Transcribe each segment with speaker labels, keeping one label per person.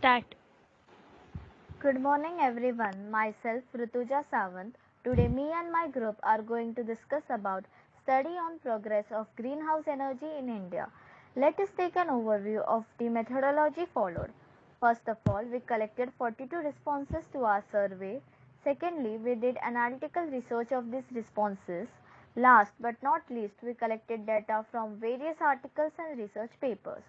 Speaker 1: start.
Speaker 2: Good morning everyone, myself Rutuja Sawant. Today me and my group are going to discuss about study on progress of greenhouse energy in India. Let us take an overview of the methodology followed. First of all, we collected 42 responses to our survey. Secondly, we did analytical research of these responses. Last but not least, we collected data from various articles and research papers.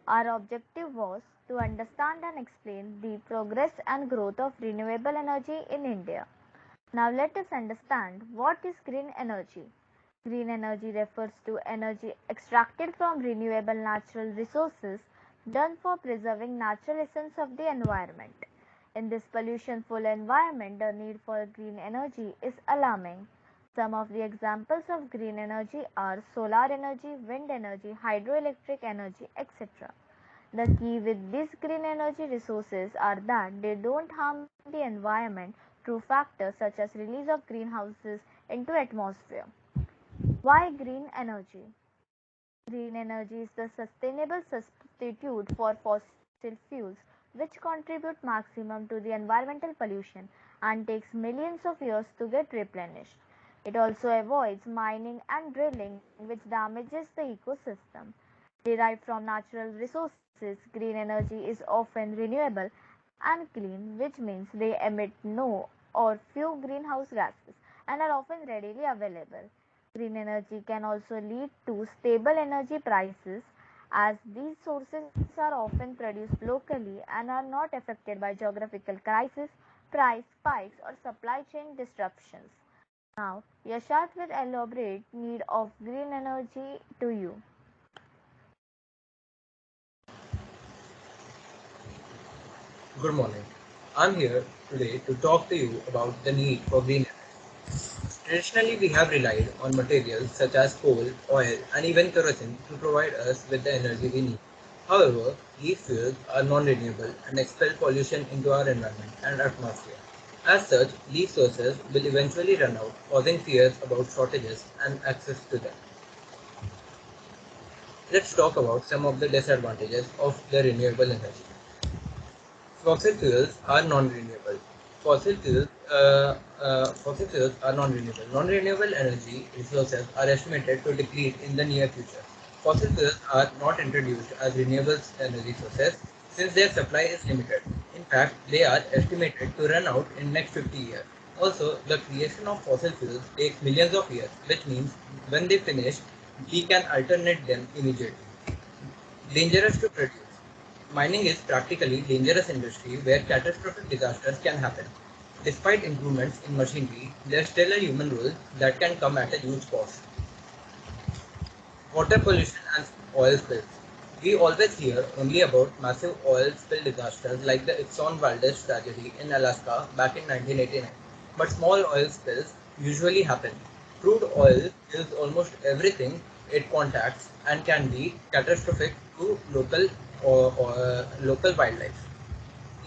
Speaker 2: Our objective was to understand and explain the progress and growth of renewable energy in India. Now let us understand what is green energy. Green energy refers to energy extracted from renewable natural resources done for preserving natural essence of the environment. In this pollution-full environment, the need for green energy is alarming. Some of the examples of green energy are solar energy, wind energy, hydroelectric energy, etc. The key with these green energy resources are that they don't harm the environment through factors such as release of greenhouses into atmosphere. Why green energy? Green energy is the sustainable substitute for fossil fuels which contribute maximum to the environmental pollution and takes millions of years to get replenished. It also avoids mining and drilling which damages the ecosystem. Derived from natural resources, green energy is often renewable and clean, which means they emit no or few greenhouse gases and are often readily available. Green energy can also lead to stable energy prices as these sources are often produced locally and are not affected by geographical crises, price spikes or supply chain disruptions. Now, Yashat will elaborate need of green energy to you.
Speaker 3: Good morning. I'm here today to talk to you about the need for green energy. Traditionally, we have relied on materials such as coal, oil, and even kerosene to provide us with the energy we need. However, these fuels are non-renewable and expel pollution into our environment and atmosphere. As such, these sources will eventually run out, causing fears about shortages and access to them. Let's talk about some of the disadvantages of the renewable energy. Fossil fuels are non-renewable. Fossil fuels are non-renewable. Non-renewable energy resources are estimated to deplete in the near future. Fossil fuels are not introduced as renewable energy sources since their supply is limited. In fact, they are estimated to run out in next 50 years. Also, the creation of fossil fuels takes millions of years, which means when they finish, we can alternate them immediately. Dangerous to produce. Mining is practically dangerous industry where catastrophic disasters can happen. Despite improvements in machinery, there's still a human role that can come at a huge cost. Water pollution and oil spills. We always hear only about massive oil spill disasters like the Exxon Valdez tragedy in Alaska back in 1989. But small oil spills usually happen. Crude oil kills almost everything it contacts and can be catastrophic to local wildlife.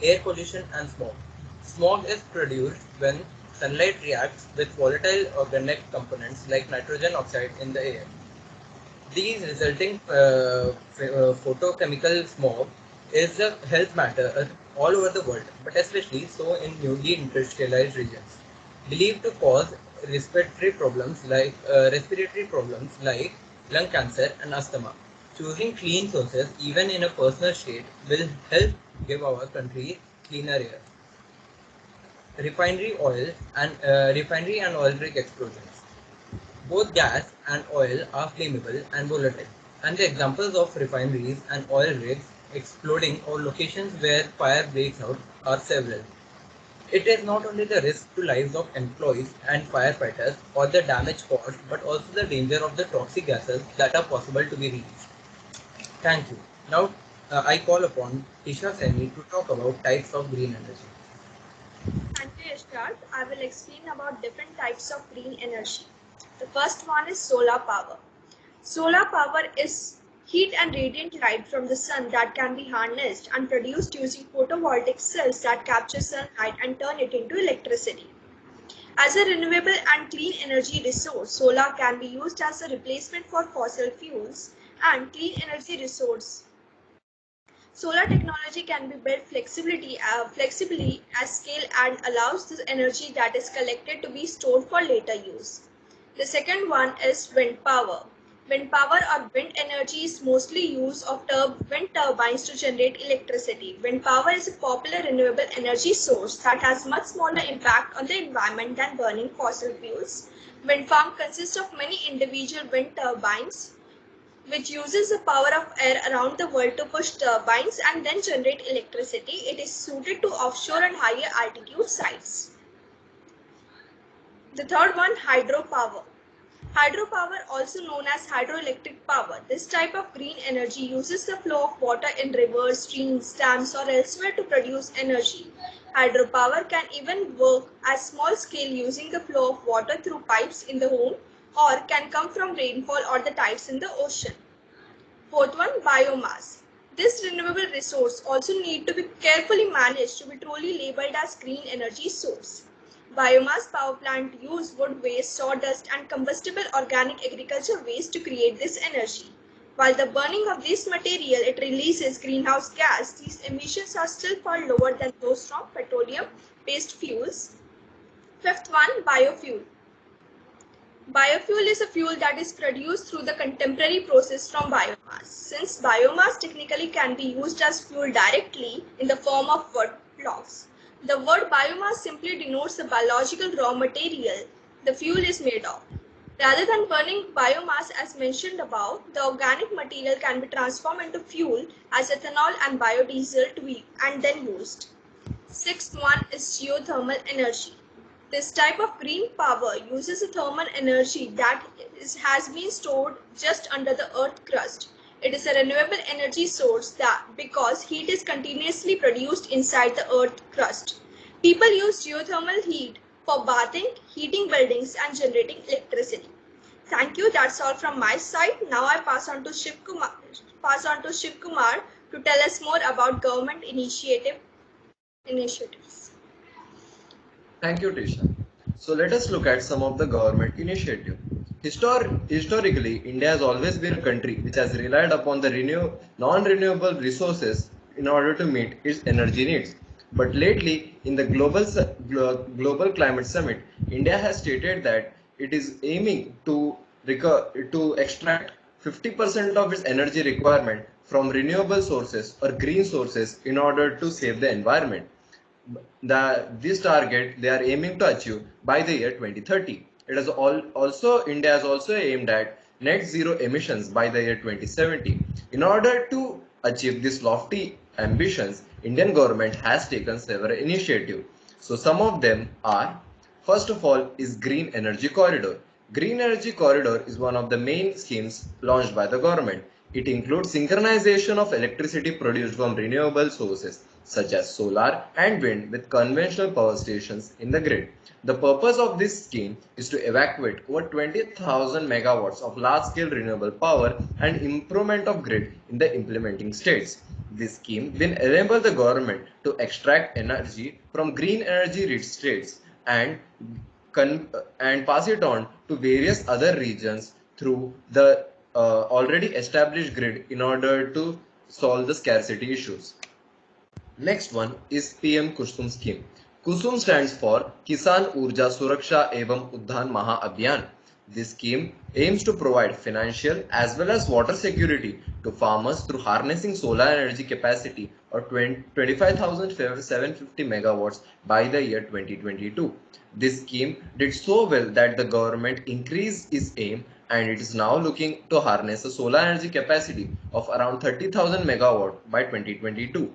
Speaker 3: Air pollution and smog. Smog is produced when sunlight reacts with volatile organic components like nitrogen oxide in the air. These resulting photochemical smog is a health matter all over the world, but especially so in newly industrialized regions. Believed to cause respiratory problems like lung cancer and asthma. Choosing clean sources, even in a personal state, will help give our country cleaner air. Refinery and oil rig explosions. Both gas and oil are flammable and volatile, and the examples of refineries and oil rigs exploding or locations where fire breaks out are several. It is not only the risk to lives of employees and firefighters or the damage caused, but also the danger of the toxic gases that are possible to be released. Thank you. Now I call upon Tisha Saini to talk about types of green energy.
Speaker 4: Thank you, Yashrat. I will explain about different types of green energy. The first one is solar power. Solar power is heat and radiant light from the sun that can be harnessed and produced using photovoltaic cells that capture sunlight and turn it into electricity. As a renewable and clean energy resource, solar can be used as a replacement for fossil fuels and clean energy resource. Solar technology can be built flexibly at scale and allows the energy that is collected to be stored for later use. The second one is wind power. Wind power or wind energy is mostly use of wind turbines to generate electricity. Wind power is a popular renewable energy source that has much smaller impact on the environment than burning fossil fuels. Wind farm consists of many individual wind turbines which uses the power of air around the world to push turbines and then generate electricity. It is suited to offshore and higher altitude sites. The third one, hydropower. Hydropower, also known as hydroelectric power. This type of green energy uses the flow of water in rivers, streams, dams or elsewhere to produce energy. Hydropower can even work at small scale using the flow of water through pipes in the home or can come from rainfall or the tides in the ocean. Fourth one, biomass. This renewable resource also need to be carefully managed to be truly labeled as green energy source. Biomass power plant use wood waste, sawdust and combustible organic agriculture waste to create this energy. While the burning of this material it releases greenhouse gas, these emissions are still far lower than those from petroleum-based fuels. Fifth one, biofuel. Biofuel is a fuel that is produced through the contemporary process from biomass. Since biomass technically can be used as fuel directly in the form of wood logs. The word biomass simply denotes the biological raw material the fuel is made of. Rather than burning biomass as mentioned above, the organic material can be transformed into fuel as ethanol and biodiesel and then used. Sixth one is geothermal energy. This type of green power uses a thermal energy that has been stored just under the earth crust. It is a renewable energy source because heat is continuously produced inside the earth crust. People use geothermal heat for bathing, heating buildings and generating electricity. Thank you. That's all from my side. Now I pass on to Shiv Kumar to tell us more about government initiatives.
Speaker 1: Thank you, Tisha. So let us look at some of the government initiative. Historically, India has always been a country which has relied upon the non-renewable resources in order to meet its energy needs. But lately, in the Global Climate Summit, India has stated that it is aiming to extract 50% of its energy requirement from renewable sources or green sources in order to save the environment. This target they are aiming to achieve by the year 2030. It is also India has also aimed at net zero emissions by the year 2070. In order to achieve these lofty ambitions, Indian government has taken several initiatives. So some of them are, first of all, is Green Energy Corridor. Green Energy Corridor is one of the main schemes launched by the government. It includes synchronization of electricity produced from renewable sources such as solar and wind with conventional power stations in the grid. The purpose of this scheme is to evacuate over 20,000 megawatts of large-scale renewable power and improvement of grid in the implementing states. This scheme will enable the government to extract energy from green energy rich states and pass it on to various other regions through the already established grid in order to solve the scarcity issues. Next one is PM Kusum scheme. Kusum stands for Kisan Urja Suraksha Evam Uddhan Maha Abhiyan. This scheme aims to provide financial as well as water security to farmers through harnessing solar energy capacity of 25,750 megawatts by the year 2022. This scheme did so well that the government increased its aim and it is now looking to harness a solar energy capacity of around 30,000 megawatt by 2022.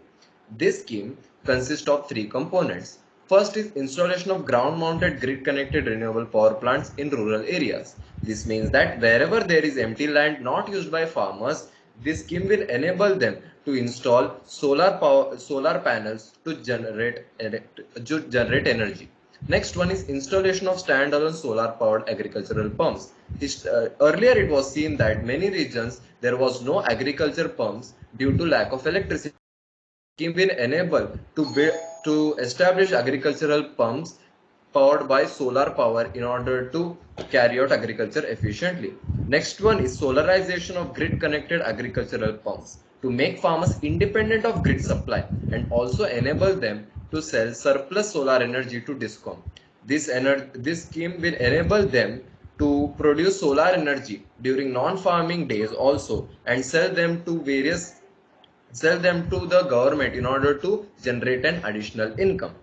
Speaker 1: This scheme consists of three components. First is installation of ground-mounted grid-connected renewable power plants in rural areas. This means that wherever there is empty land not used by farmers, this scheme will enable them to install solar panels to generate energy. Next one is installation of standalone solar-powered agricultural pumps. Earlier it was seen that many regions there was no agriculture pumps due to lack of electricity. Scheme will enable to establish agricultural pumps powered by solar power in order to carry out agriculture efficiently. Next one is solarization of grid connected agricultural pumps. to make farmers independent of grid supply and also enable them to sell surplus solar energy to DISCOM. This scheme will enable them to produce solar energy during non-farming days also and sell them to the government in order to generate an additional income.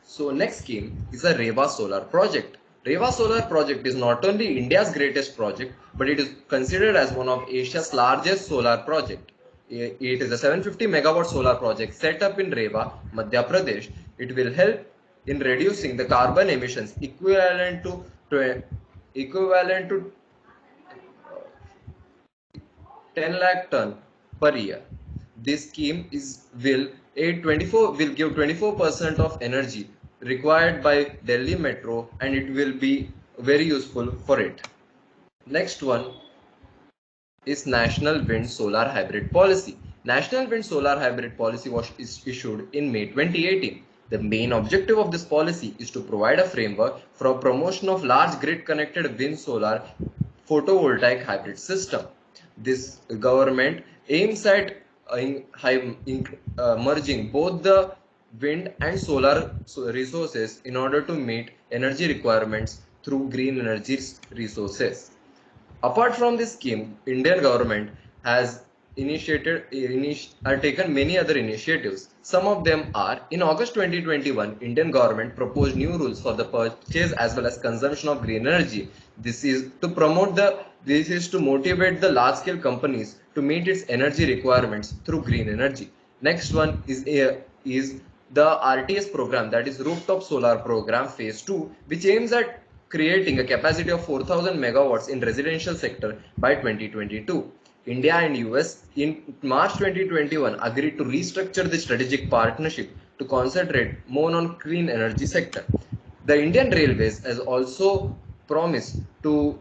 Speaker 1: So next scheme is a Reva Solar project. Reva Solar project is not only India's greatest project, but it is considered as one of Asia's largest solar project. It is a 750 megawatt solar project set up in Reva, Madhya Pradesh. It will help in reducing the carbon emissions equivalent to 10 lakh ton per year. This scheme will give 24% of energy required by Delhi Metro, and it will be very useful for it. Next one is National Wind Solar Hybrid Policy. National Wind Solar Hybrid Policy is issued in May 2018. The main objective of this policy is to provide a framework for promotion of large grid connected wind solar photovoltaic hybrid system. This government aims at merging both the wind and solar resources in order to meet energy requirements through green energy resources. Apart from this scheme, Indian government has taken many other initiatives. Some of them are in August 2021, Indian government proposed new rules for the purchase as well as consumption of green energy. This is to motivate the large scale companies to meet its energy requirements through green energy. Next one is the RTS program, that is rooftop solar program phase 2, which aims at creating a capacity of 4,000 megawatts in residential sector by 2022. India and US in March 2021 agreed to restructure the strategic partnership to concentrate more on clean energy sector. The Indian Railways has also promised to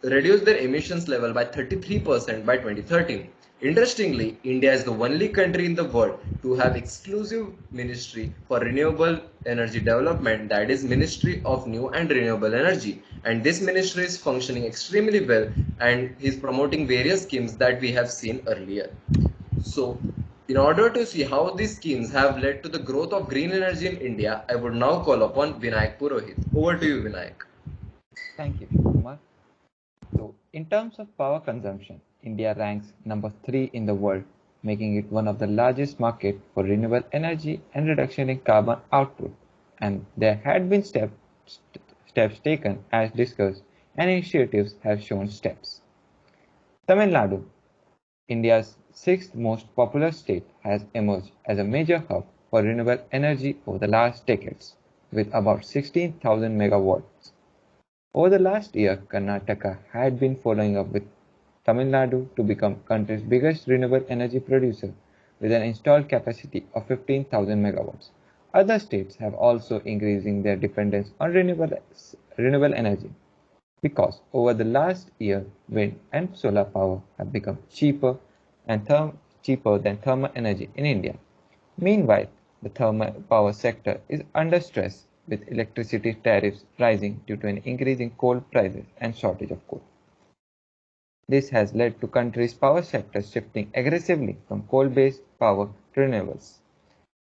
Speaker 1: reduce their emissions level by 33% by 2013. Interestingly, India is the only country in the world to have exclusive ministry for renewable energy development, that is Ministry of New and Renewable Energy, and this ministry is functioning extremely well and is promoting various schemes that we have seen earlier. So in order to see how these schemes have led to the growth of green energy in India, I would now call upon Vinayak Purohit. Over to you, Vinayak.
Speaker 5: Thank you, Kumar. So, in terms of power consumption, India ranks number 3 in the world, making it one of the largest markets for renewable energy and reduction in carbon output. And there had been steps taken as discussed, and initiatives have shown steps. Tamil Nadu, India's sixth most populous state, has emerged as a major hub for renewable energy over the last decades, with about 16,000 megawatts. Over the last year, Karnataka had been following up with Tamil Nadu to become country's biggest renewable energy producer with an installed capacity of 15,000 megawatts. Other states have also increasing their dependence on renewable energy because over the last year, wind and solar power have become cheaper than thermal energy in India. Meanwhile, the thermal power sector is under stress with electricity tariffs rising due to an increase in coal prices and shortage of coal. This has led to country's power sector shifting aggressively from coal-based power to renewables.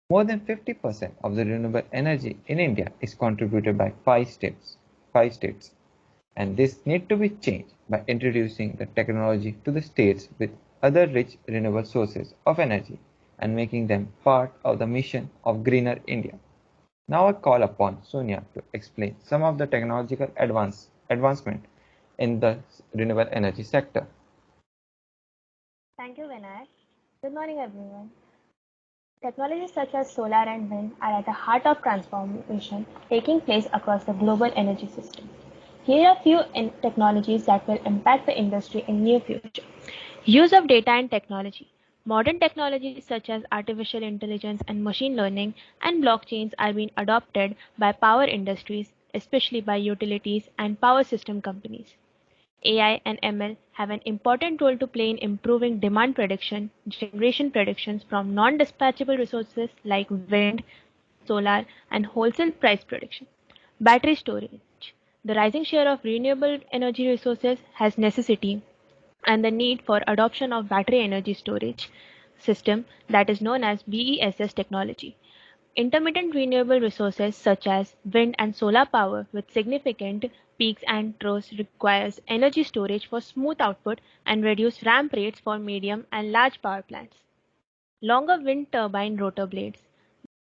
Speaker 5: More than 50% of the renewable energy in India is contributed by five states, and this need to be changed by introducing the technology to the states with other rich renewable sources of energy and making them part of the mission of Greener India. Now I call upon Sonia to explain some of the technological advancement in the renewable energy sector.
Speaker 2: Thank you, Vinayak. Good morning, everyone. Technologies such as solar and wind are at the heart of transformation taking place across the global energy system. Here are a few technologies that will impact the industry in near future. Use of data and technology. Modern technologies such as artificial intelligence and machine learning and blockchains are being adopted by power industries, especially by utilities and power system companies. AI and ML have an important role to play in improving demand prediction, generation predictions from non-dispatchable resources like wind, solar, and wholesale price prediction. Battery storage. The rising share of renewable energy resources has necessity and the need for adoption of battery energy storage.
Speaker 6: system that is known as BESS technology. Intermittent renewable resources such as wind and solar power with significant peaks and troughs requires energy storage for smooth output and reduced ramp rates for medium and large power plants. Longer wind turbine rotor blades.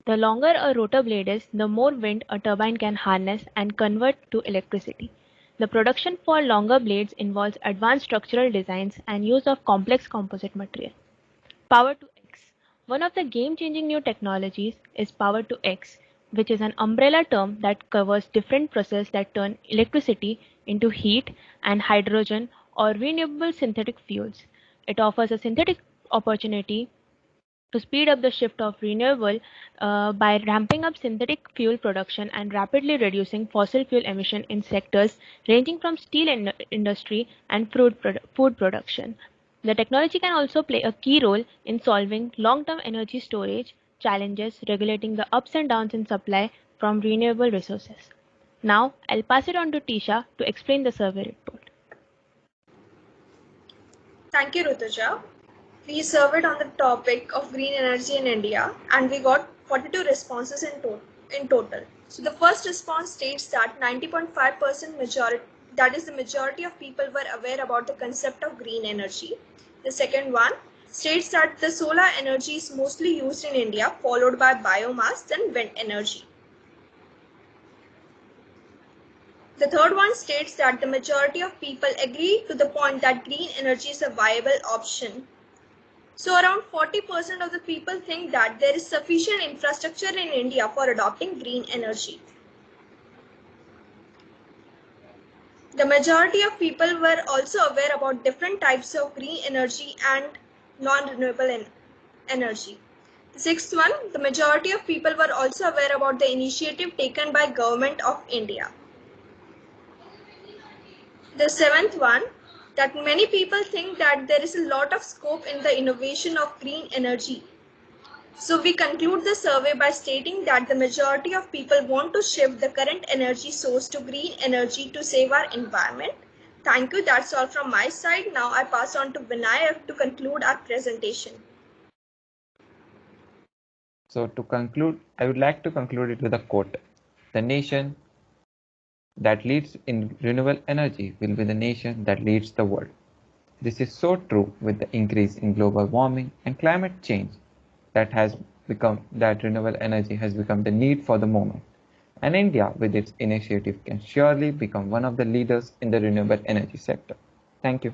Speaker 6: The longer a rotor blade is, the more wind a turbine can harness and convert to electricity. The production for longer blades involves advanced structural designs and use of complex composite material. Power to X. One of the game-changing new technologies is Power to X, which is an umbrella term that covers different processes that turn electricity into heat and hydrogen or renewable synthetic fuels. It offers a synthetic opportunity to speed up the shift of renewable by ramping up synthetic fuel production and rapidly reducing fossil fuel emission in sectors ranging from steel industry and food production. The technology can also play a key role in solving long-term energy storage challenges, regulating the ups and downs in supply from renewable resources. Now, I'll pass it on to Tisha to explain the survey report.
Speaker 4: Thank you, Rutuja. We surveyed on the topic of green energy in India and we got 42 responses in total. So the first response states that 90.5% majority, that is the majority of people were aware about the concept of green energy. The second one states that the solar energy is mostly used in India, followed by biomass, then wind energy. The third one states that the majority of people agree to the point that green energy is a viable option. So around 40% of the people think that there is sufficient infrastructure in India for adopting green energy. The majority of people were also aware about different types of green energy and non-renewable energy. The sixth one, the majority of people were also aware about the initiative taken by Government of India. The seventh one, that many people think that there is a lot of scope in the innovation of green energy. So we conclude the survey by stating that the majority of people want to shift the current energy source to green energy to save our environment. Thank you. That's all from my side. Now I pass on to Vinayak to conclude our presentation.
Speaker 5: So to conclude, I would like to conclude it with a quote. The nation that leads in renewable energy will be the nation that leads the world. This is so true with the increase in global warming and climate change that renewable energy has become the need for the moment. And India, with its initiative, can surely become one of the leaders in the renewable energy sector. Thank you.